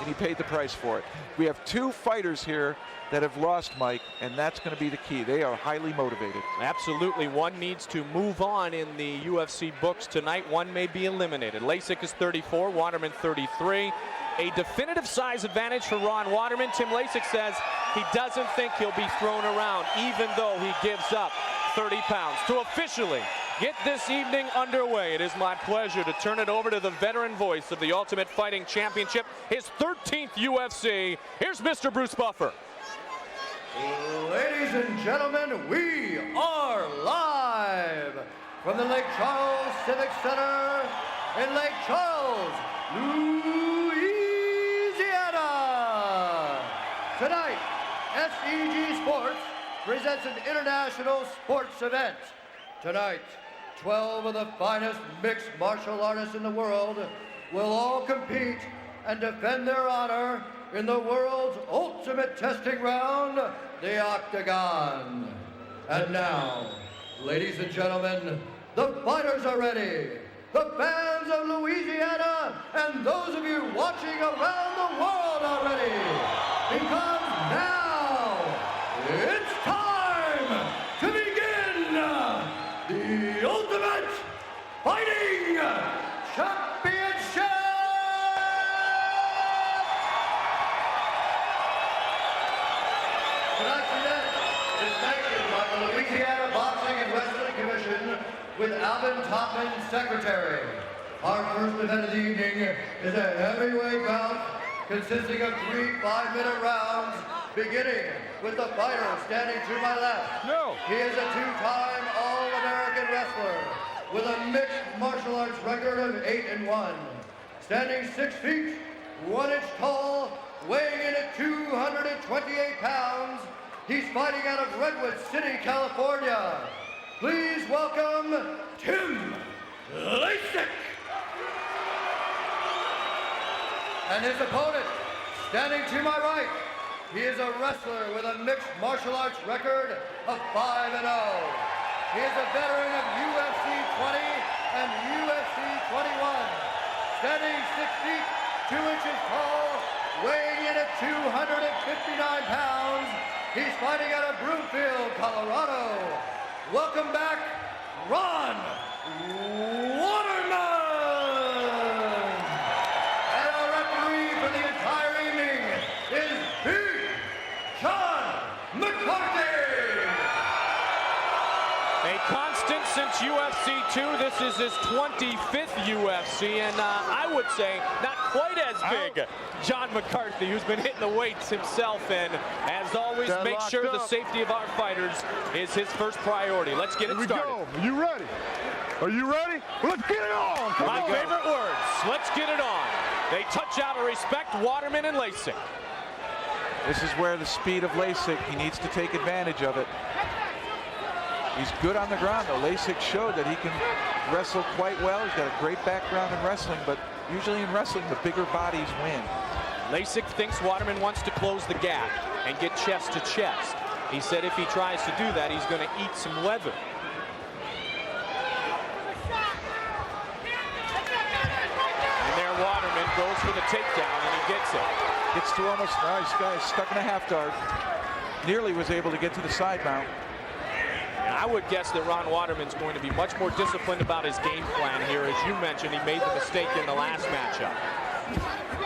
and he paid the price for it. We have two fighters here that have lost, Mike, and that's going to be the key. They are highly motivated. Absolutely. One needs to move on in the UFC books tonight. One may be eliminated. Lajcik is 34, Waterman 33. A definitive size advantage for Ron Waterman. Tim Lajcik says he doesn't think he'll be thrown around, even though he gives up 30 pounds. To officially get this evening underway, it is my pleasure to turn it over to the veteran voice of the Ultimate Fighting Championship, his 13th UFC. Here's Mr. Bruce Buffer. Ladies and gentlemen, we are live from the Lake Charles Civic Center in Lake Charles, Louisiana. Tonight, SEG Sports presents an international sports event. Tonight, 12 of the finest mixed martial artists in the world will all compete and defend their honor in the world's ultimate testing round, the Octagon. And now, ladies and gentlemen, the fighters are ready. The fans of Louisiana and those of you watching around the world are ready. Because now, it's time to begin the Ultimate Fighting Championship! Tonight's event is sanctioned by the Louisiana Boxing and Wrestling Commission with Alvin Topman, Secretary. Our first event of the evening is a heavyweight bout consisting of 3 5-minute rounds, beginning with the fighter standing to my left. He is a 2-time All-American wrestler with a mixed martial arts record of 8-1. Standing 6 feet, 1 inch tall, weighing in at 228 pounds, he's fighting out of Redwood City, California. Please welcome Tim Lajcik. And his opponent, standing to my right, he is a wrestler with a mixed martial arts record of 5-0. He is a veteran of UFC 20 and UFC 21. Standing 6 feet, 2 inches tall, weighing in at 259 pounds, he's fighting out of Broomfield, Colorado. Welcome back, Ron Waterman! And our referee for the entire evening is Big John McCarthy! A constant since UFC 2. This is his 25th UFC, and I would say not quite as big. John McCarthy, who's been hitting the weights himself, and as always, make sure the safety of our fighters is his first priority. Let's get it started. Go. Are you ready? Are you ready? Let's get it on! My favorite words, let's get it on. They touch out of respect, Waterman and Lajcik. This is where the speed of Lajcik, he needs to take advantage of it. He's good on the ground, though. Lajcik showed that he can wrestle quite well. He's got a great background in wrestling, but usually in wrestling, the bigger bodies win. Lajcik thinks Waterman wants to close the gap and get chest to chest. He said if he tries to do that, he's going to eat some leather. And there Waterman goes for the takedown, and he gets it. Gets to almost, this guy is stuck in a half guard. Nearly was able to get to the side mount. I would guess that Ron Waterman's going to be much more disciplined about his game plan here. As you mentioned, he made the mistake in the last matchup.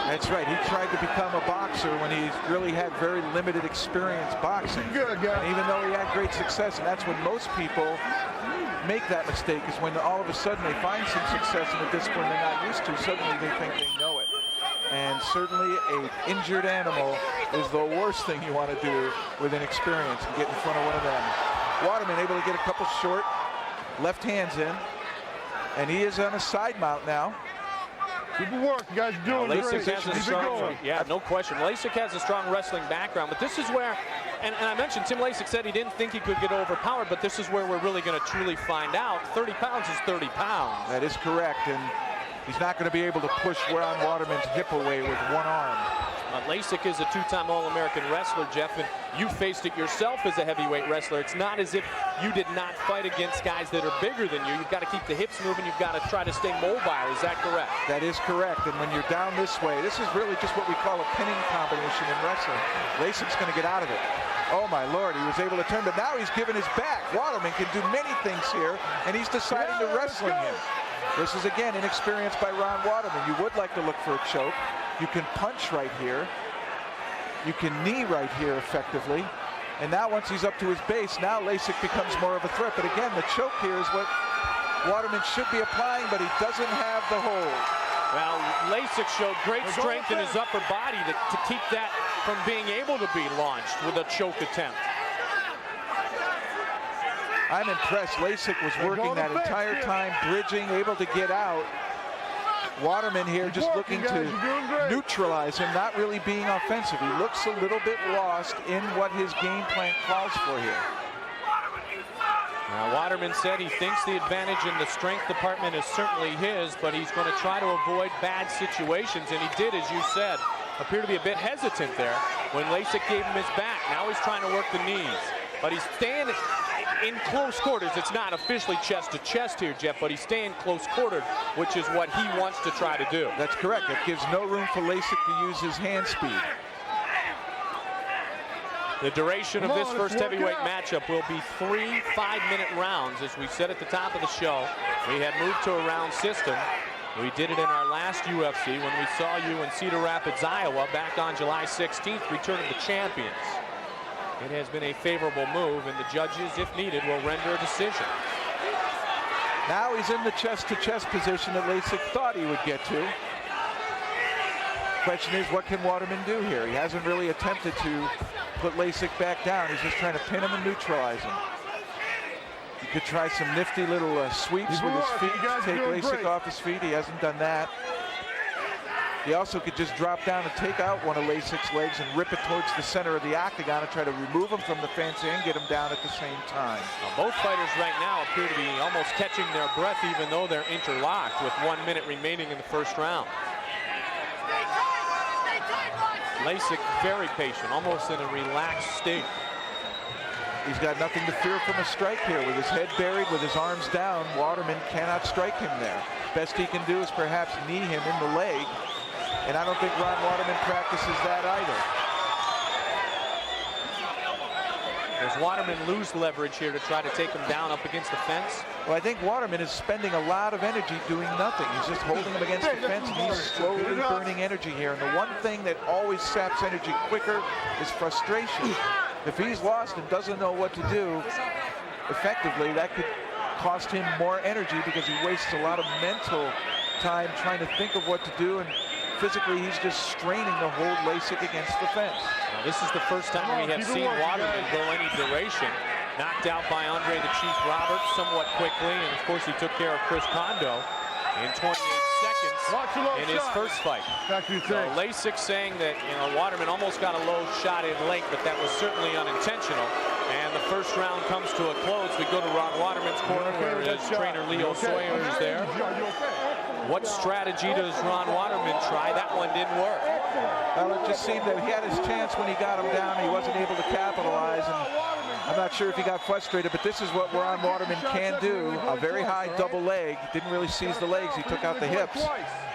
That's right. He tried to become a boxer when he really had very limited experience boxing. Good guy. And even though he had great success, and that's when most people make that mistake, is when all of a sudden they find some success in a discipline they're not used to, suddenly they think they know it. And certainly an injured animal is the worst thing you want to do with inexperience and get in front of one of them. Waterman able to get a couple short left hands in, and he is on a side mount now. Good work, you guys are doing Lajcik great. has a strong, yeah, no question. Lajcik has a strong wrestling background, but this is where, and I mentioned Tim Lajcik said he didn't think he could get overpowered, but this is where we're really going to truly find out. 30 pounds is 30 pounds. That is correct, and he's not going to be able to push Ron Waterman's hip away with one arm. Lajcik is a two-time All-American wrestler, Jeff, and you faced it yourself as a heavyweight wrestler. It's not as if you did not fight against guys that are bigger than you. You've got to keep the hips moving. You've got to try to stay mobile. Is that correct? That is correct. And when you're down this way, this is really just what we call a pinning combination in wrestling. Lajcik's going to get out of it. Oh, my Lord, he was able to turn, but now he's given his back. Waterman can do many things here, and he's deciding to wrestle him. This is, again, inexperienced by Ron Waterman. You would like to look for a choke. You can punch right here. You can knee right here effectively. And now once he's up to his base, now Lajcik becomes more of a threat. But again, the choke here is what Waterman should be applying, but he doesn't have the hold. Well, Lajcik showed great strength in his upper body to keep that from being able to be launched with a choke attempt. I'm impressed. Lajcik was working that entire time, bridging, able to get out. Waterman here just looking to neutralize him, not really being offensive. He looks a little bit lost in what his game plan calls for here. Now, Waterman said he thinks the advantage in the strength department is certainly his, but he's going to try to avoid bad situations, and he did, as you said, appear to be a bit hesitant there when Lajcik gave him his back. Now he's trying to work the knees, but he's staying in close quarters. It's not officially chest to chest here, Jeff, but he's staying close quartered, which is what he wants to try to do. That's correct. It gives no room for Lajcik to use his hand speed. The duration of this first heavyweight matchup will be 3 5-minute rounds. As we said at the top of the show, we had moved to a round system. We did it in our last UFC when we saw you in Cedar Rapids, Iowa, back on July 16th, return of the champions. It has been a favorable move, and the judges, if needed, will render a decision. Now he's in the chest-to-chest position that Lajcik thought he would get to. Question is, what can Waterman do here? He hasn't really attempted to put Lajcik back down. He's just trying to pin him and neutralize him. He could try some nifty little sweeps with his feet to take Lajcik off his feet. He hasn't done that. He also could just drop down and take out one of Lajcik's legs and rip it towards the center of the octagon and try to remove him from the fence and get him down at the same time. Now, both fighters right now appear to be almost catching their breath, even though they're interlocked with 1 minute remaining in the first round. Lajcik very patient, almost in a relaxed state. He's got nothing to fear from a strike here. With his head buried, with his arms down, Waterman cannot strike him there. Best he can do is perhaps knee him in the leg. And I don't think Ron Waterman practices that either. Does Waterman lose leverage here to try to take him down up against the fence? Well, I think Waterman is spending a lot of energy doing nothing. He's just holding him against the fence, and he's slowly burning energy here. And the one thing that always saps energy quicker is frustration. If he's lost and doesn't know what to do effectively, that could cost him more energy because he wastes a lot of mental time trying to think of what to do, and physically he's just straining to hold Lajcik against the fence. Now, this is the first time we have seen Waterman go any duration. Knocked out by Andre the Chief Roberts somewhat quickly, and of course he took care of Chris Kondo in 28 seconds in his first fight. So Lajcik saying that, Waterman almost got a low shot in late, but that was certainly unintentional. And the first round comes to a close. We go to Ron Waterman's corner, where his trainer Leo Sawyer is there. What strategy does Ron Waterman try? That one didn't work. Well, it just seemed that he had his chance when he got him down. He wasn't able to capitalize, and I'm not sure if he got frustrated, but this is what Ron Waterman can do. A very high double leg. Didn't really seize the legs. He took out the hips,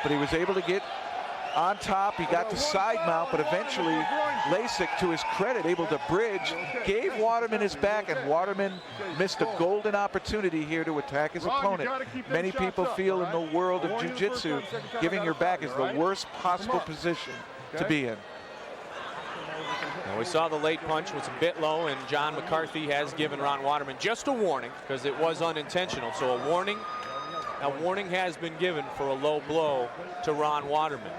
but he was able to get on top. He got to side mount, but eventually Lajcik, to his credit, able to bridge, gave Waterman his back, and Waterman missed a golden opportunity here to attack his opponent. Many people feel in the world of jiu-jitsu, giving your back is the worst possible position to be in. Now, we saw the late punch was a bit low, and John McCarthy has given Ron Waterman just a warning because it was unintentional. So a warning has been given for a low blow to Ron Waterman,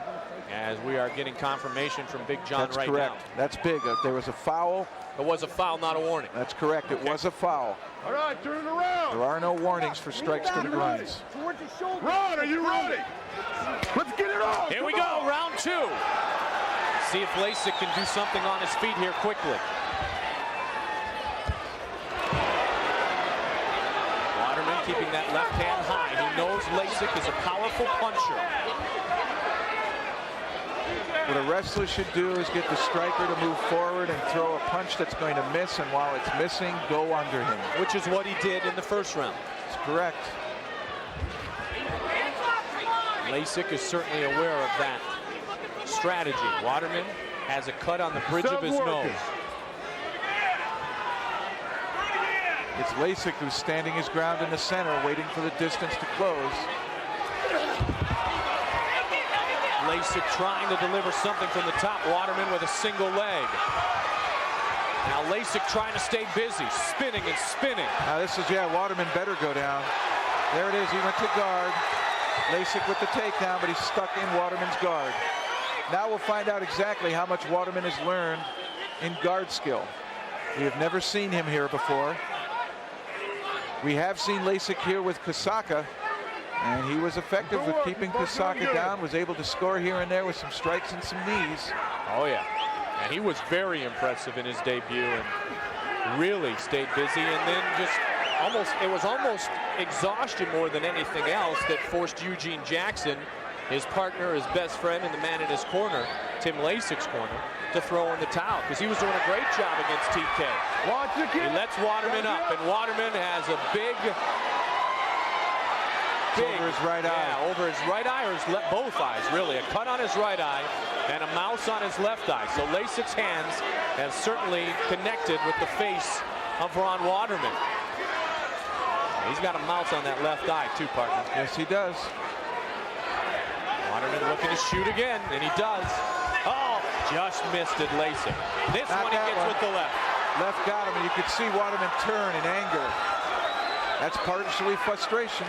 as we are getting confirmation from Big John right now. That's correct. That's big. There was a foul. It was a foul, not a warning. That's correct. It was a foul. All right, turn it around. There are no warnings for strikes to the groins. Ron, are you ready? Let's get it on. Here we go, round two. See if Lajcik can do something on his feet here quickly. Waterman keeping that left hand high. He knows Lajcik is a powerful puncher. What a wrestler should do is get the striker to move forward and throw a punch that's going to miss, and while it's missing, go under him. Which is what he did in the first round. That's correct. Lajcik is certainly aware of that strategy. Waterman has a cut on the bridge of his nose. It's Lajcik who's standing his ground in the center, waiting for the distance to close. Lajcik trying to deliver something from the top. Waterman with a single leg. Now Lajcik trying to stay busy, spinning and spinning. Now this is, Waterman better go down. There it is, he went to guard. Lajcik with the takedown, but he's stuck in Waterman's guard. Now we'll find out exactly how much Waterman has learned in guard skill. We have never seen him here before. We have seen Lajcik here with Kosaka, and he was effective with keeping Kosaka down, was able to score here and there with some strikes and some knees. Oh yeah, and he was very impressive in his debut and really stayed busy, and then just it was almost exhaustion more than anything else that forced Eugene Jackson, his partner, his best friend, and the man in his corner, Tim Lajcik's corner, to throw in the towel, because he was doing a great job against TK. He lets Waterman up, and Waterman has a big over his right eye. Yeah, over his right eye, or both eyes, really. A cut on his right eye and a mouse on his left eye. So Lajcik's hands have certainly connected with the face of Ron Waterman. He's got a mouse on that left eye too, partner. Yes, he does. Waterman looking to shoot again, and he does. Oh, just missed it, Lajcik. This one he gets with the left. Left got him, and you could see Waterman turn in anger. That's partially frustration.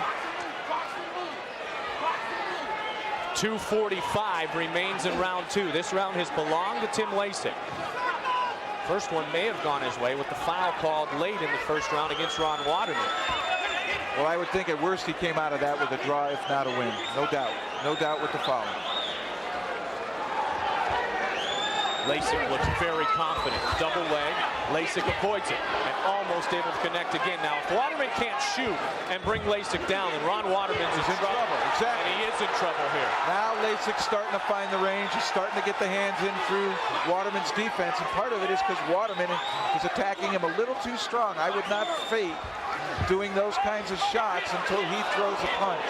2:45 remains in round two. This round has belonged to Tim Lajcik. First one may have gone his way with the foul called late in the first round against Ron Waterman. Well, I would think at worst he came out of that with a draw, if not a win. No doubt. No doubt with the foul. Lajcik looks very confident. Double leg. Lajcik avoids it and almost able to connect again. Now, if Waterman can't shoot and bring Lajcik down, then Ron Waterman is in trouble. Exactly. And he is in trouble here. Now Lajcik's starting to find the range. He's starting to get the hands in through Waterman's defense. And part of it is because Waterman is attacking him a little too strong. I would not fake doing those kinds of shots until he throws a punch.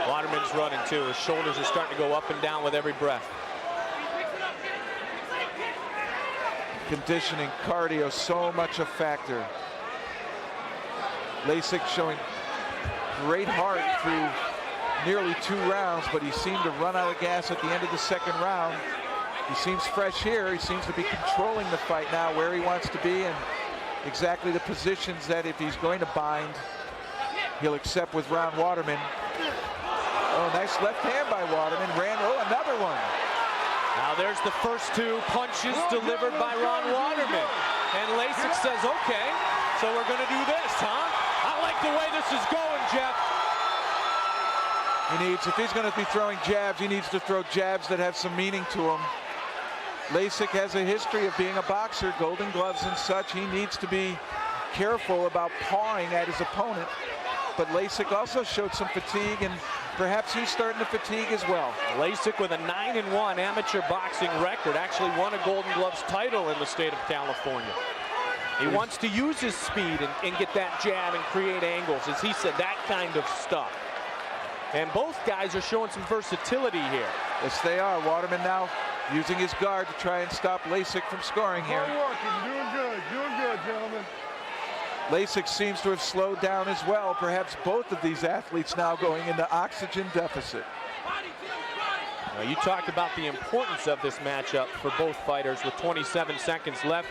Waterman's running too. His shoulders are starting to go up and down with every breath. Conditioning, cardio, so much a factor. Lajcik showing great heart through nearly 2 rounds, but he seemed to run out of gas at the end of the second round. He seems fresh here. He seems to be controlling the fight now, where he wants to be and exactly the positions that if he's going to bind, he'll accept with Ron Waterman. Oh, nice left hand by Waterman. Another one. Now there's the first 2 punches delivered by Ron Waterman. And Lajcik says, okay, so we're going to do this, huh? I like the way this is going, Jeff. If he's going to be throwing jabs, he needs to throw jabs that have some meaning to him. Lajcik has a history of being a boxer, Golden Gloves and such. He needs to be careful about pawing at his opponent. But Lajcik also showed some fatigue, and perhaps he's starting to fatigue as well. Lajcik with a 9-1 amateur boxing record, actually won a Golden Gloves title in the state of California. He wants to use his speed and get that jab and create angles, as he said, that kind of stuff. And both guys are showing some versatility here. Yes, they are. Waterman now using his guard to try and stop Lajcik from scoring here. Doing good, gentlemen. Lajcik seems to have slowed down as well. Perhaps both of these athletes now going into oxygen deficit. Now, you talked about the importance of this matchup for both fighters with 27 seconds left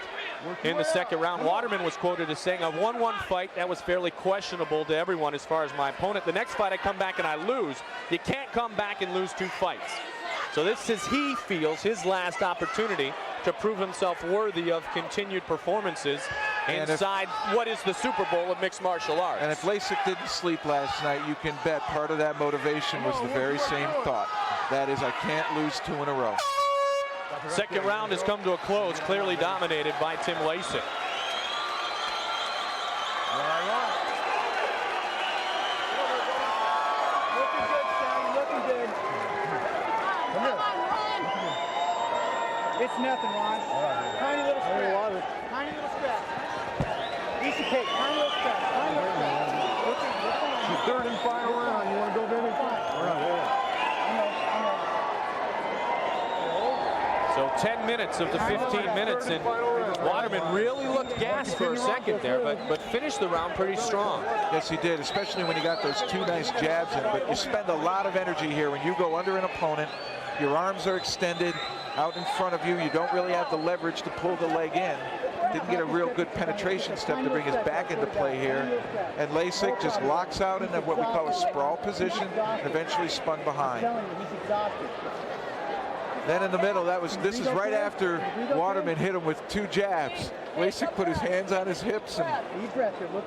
in the second round. Waterman was quoted as saying, a 1-1 fight, that was fairly questionable to everyone as far as my opponent. The next fight I come back and I lose. You can't come back and lose 2 fights. So this is, he feels, his last opportunity to prove himself worthy of continued performances inside what is the Super Bowl of mixed martial arts. And if Lajcik didn't sleep last night, you can bet part of that motivation was the very same thought. That is, I can't lose 2 in a row. Second round has come to a close, clearly dominated by Tim Lajcik. It's nothing, Ron. Tiny little scratch. Tiny little scratch. Piece of cake. Tiny little scratch. Tiny little scratch. Your third and final round. You want to go, baby? All right. So 10 minutes of the 15 minutes, and Waterman really looked gassed for a second there, but finished the round pretty strong. Yes, he did, especially when he got those 2 nice jabs in. But you spend a lot of energy here when you go under an opponent. Your arms are extended out in front of you. You don't really have the leverage to pull the leg in. Didn't get a real good penetration step to bring his back into play here. And Lajcik just locks out in what we call a sprawl position and eventually spun behind. Then in the middle, this is right after Waterman hit him with 2 jabs. Lajcik put his hands on his hips, and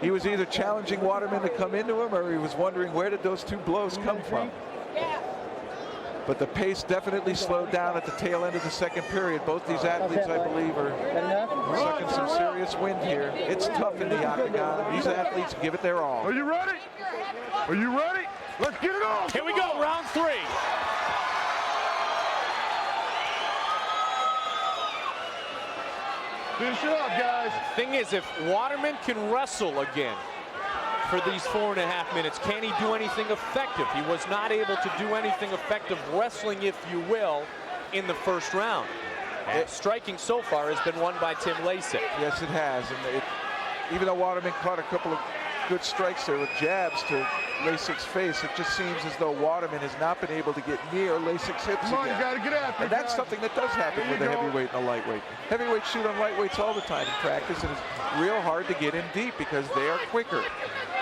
he was either challenging Waterman to come into him, or he was wondering where did those 2 blows come from. But the pace definitely slowed down at the tail end of the second period. Both these athletes, I believe, are sucking some serious wind here. It's tough in the octagon. These athletes give it their all. Are you ready? Are you ready? Let's get it on. Here we go, round 3. Finish it up, guys. Thing is, if Waterman can wrestle again for these 4.5 minutes, can he do anything effective? He was not able to do anything effective wrestling, if you will, in the first round. And striking so far has been won by Tim Lajcik. Yes, it has. And even though Waterman caught a couple of good strikes there with jabs to Lajcik's face, it just seems as though Waterman has not been able to get near Lajcik's hips Come on, again. you gotta get after it, And that's guys. something that does happen with a heavyweight and a lightweight. Heavyweights shoot on lightweights all the time in practice, and it's real hard to get in deep because they are quicker.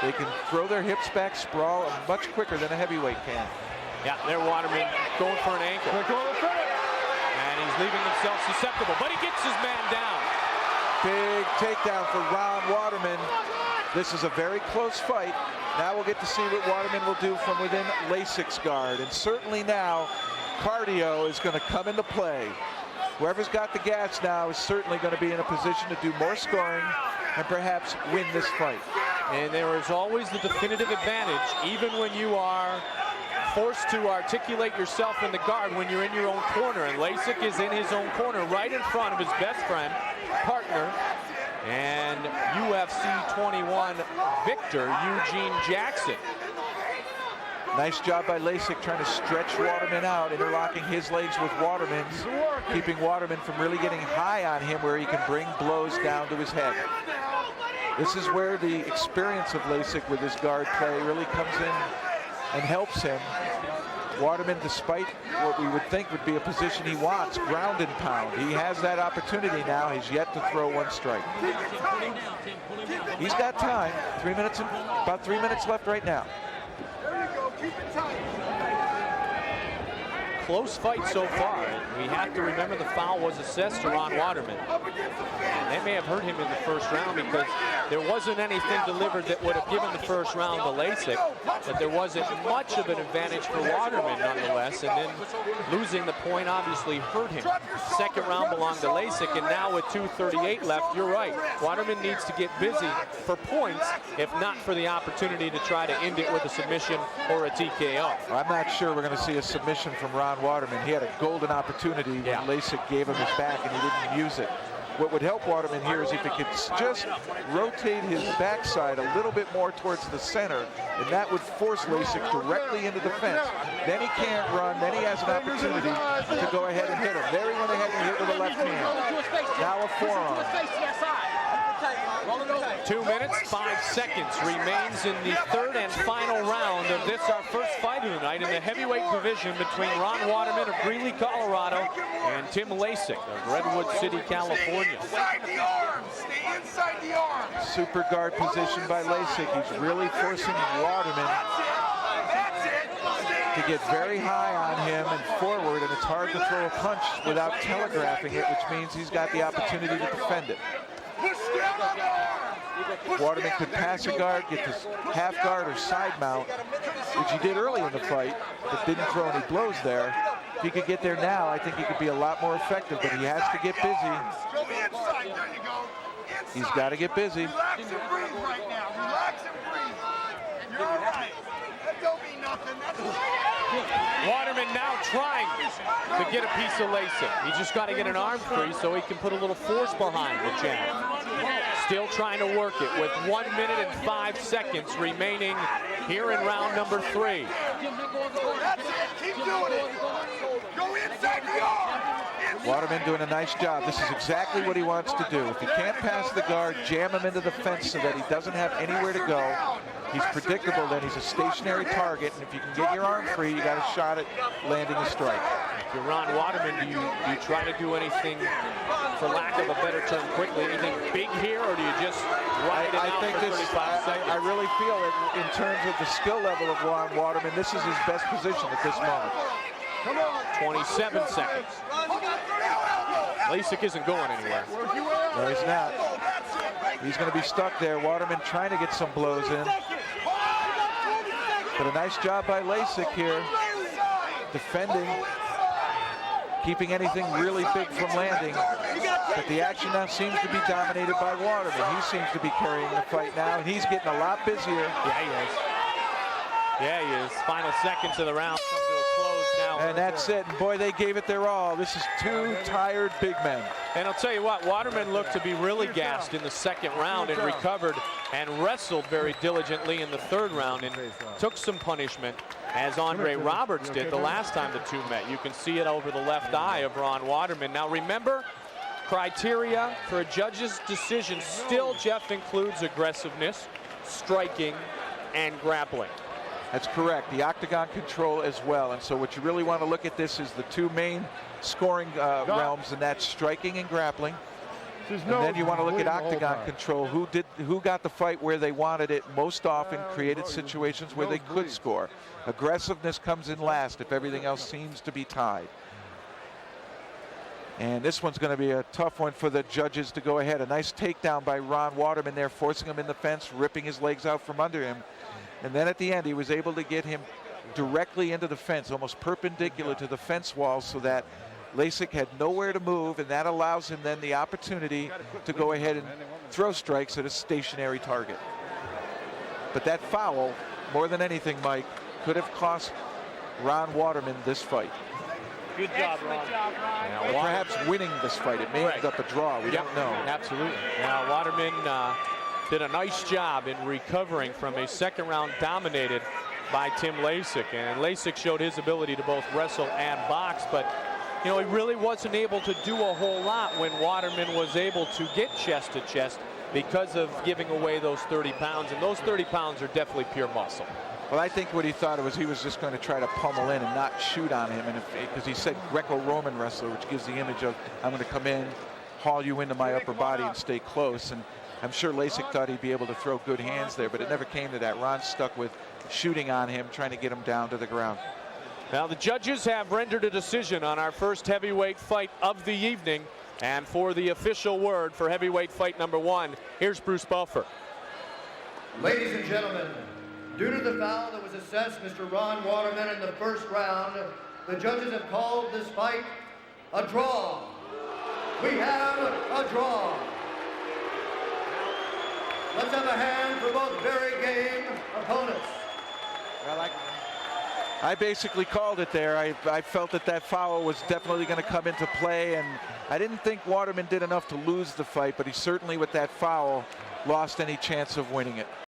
They can throw their hips back, sprawl much quicker than a heavyweight can. Yeah, there Waterman going for an ankle. And he's leaving himself susceptible, but he gets his man down. Big takedown for Ron Waterman. This is a very close fight. Now we'll get to see what Waterman will do from within Lajcik's guard. And certainly now, cardio is going to come into play. Whoever's got the gas now is certainly going to be in a position to do more scoring and perhaps win this fight. And there is always the definitive advantage, even when you are forced to articulate yourself in the guard when you're in your own corner. And Lajcik is in his own corner right in front of his best friend, partner, and UFC 21 victor, Eugene Jackson. Nice job by Lajcik trying to stretch Waterman out, interlocking his legs with Waterman's, keeping Waterman from really getting high on him where he can bring blows down to his head. This is where the experience of Lajcik with his guard play really comes in and helps him. Waterman, despite what we would think would be a position he wants, ground and pound. He has that opportunity now. He's yet to throw one strike. He's got time. About 3 minutes left right now. Close fight so far. We have to remember the foul was assessed to Ron Waterman. And that may have hurt him in the first round because there wasn't anything delivered that would have given the first round to Lajcik, but there wasn't much of an advantage for Waterman nonetheless, and then losing the point obviously hurt him. Second round belonged to Lajcik, and now with 2:38 left, you're right. Waterman needs to get busy for points, if not for the opportunity to try to end it with a submission or a TKO. I'm not sure we're going to see a submission from Ron Waterman. He had a golden opportunity when Lajcik gave him his back and he didn't use it. What would help Waterman here is if he could just rotate his backside a little bit more towards the center, and that would force Lajcik directly into the fence. Then he can't run, then he has an opportunity to go ahead and hit him. There he went ahead and hit with the left hand. Now a forearm. 2 minutes, 5 seconds remains in the third and final round of this, our first fight of the night in the heavyweight division between Ron Waterman of Greeley, Colorado, and Tim Lajcik of Redwood City, California. Inside the arms, stay inside the arms. Super guard position by Lajcik. He's really forcing Waterman to get very high on him and forward, and it's hard to throw a punch without telegraphing it, which means he's got the opportunity to defend it. Waterman could pass a guard, get this half guard or side mount, which he did early in the fight, but didn't throw any blows there. If he could get there now, I think he could be a lot more effective, but he has to get busy. He's got to get busy. Relax and breathe right now. Relax and breathe. You're all right. that don't mean nothing. That's Waterman now trying to get a piece of Lajcik. He just got to get an arm free so he can put a little force behind the jab. Still trying to work it with 1 minute and 5 seconds remaining here in round number 3. That's it. Keep doing it. Go inside the arm. Waterman doing a nice job. This is exactly what he wants to do. If he can't pass the guard, jam him into the fence so that he doesn't have anywhere to go. He's predictable, then he's a stationary target, and if you can get your arm free, you got a shot at landing a strike. If you're Ron Waterman, do you try to do anything, for lack of a better term, quickly, anything big here, or do you just ride it out for 35 seconds? I really feel that in terms of the skill level of Ron Waterman, this is his best position at this moment. 27 seconds. Lajcik isn't going anywhere. No, he's not. He's going to be stuck there. Waterman trying to get some blows in. But a nice job by Lajcik here, defending, keeping anything really big from landing. But the action now seems to be dominated by Waterman. He seems to be carrying the fight now, and he's getting a lot busier. Yeah, he is. Yeah, he is. Final seconds of the round come to a close now. And that's it. And boy, they gave it their all. This is two tired big men. And I'll tell you what, Waterman looked to be really gassed in the second round and recovered and wrestled very diligently in the third round and took some punishment, as Andre Roberts did the last time the two met. You can see it over the left eye of Ron Waterman. Now remember, criteria for a judge's decision still, Jeff, includes aggressiveness, striking, and grappling. That's correct. The octagon control as well. And so what you really want to look at this is the two main scoring realms, and that's striking and grappling. And then you want to look at octagon control. Who got the fight where they wanted it most often, created situations where they could score. Aggressiveness comes in last if everything else seems to be tied. And this one's going to be a tough one for the judges to go ahead. A nice takedown by Ron Waterman there, forcing him in the fence, ripping his legs out from under him. And then at the end, he was able to get him directly into the fence, almost perpendicular to the fence wall, so that Lajcik had nowhere to move, and that allows him then the opportunity to go ahead and throw strikes at a stationary target. But that foul, more than anything, Mike, could have cost Ron Waterman this fight. Good job, Ron. Or perhaps winning this fight. It may end up a draw. We don't know. Absolutely. Now, Waterman did a nice job in recovering from a second round dominated by Tim Lajcik. And Lajcik showed his ability to both wrestle and box, but you know, he really wasn't able to do a whole lot when Waterman was able to get chest to chest because of giving away those 30 pounds. And those 30 pounds are definitely pure muscle. Well, I think what he thought was he was just going to try to pummel in and not shoot on him, and because he said Greco-Roman wrestler, which gives the image of I'm going to come in, haul you into my upper body and stay close. And I'm sure Lajcik thought he'd be able to throw good hands there, but it never came to that. Ron stuck with shooting on him, trying to get him down to the ground. Now the judges have rendered a decision on our first heavyweight fight of the evening, and for the official word for heavyweight fight number 1, here's Bruce Buffer. Ladies and gentlemen, due to the foul that was assessed Mr. Ron Waterman in the first round, the judges have called this fight a draw. We have a draw. Let's have a hand for both very game opponents. I basically called it there. I felt that that foul was definitely going to come into play, and I didn't think Waterman did enough to lose the fight, but he certainly, with that foul, lost any chance of winning it.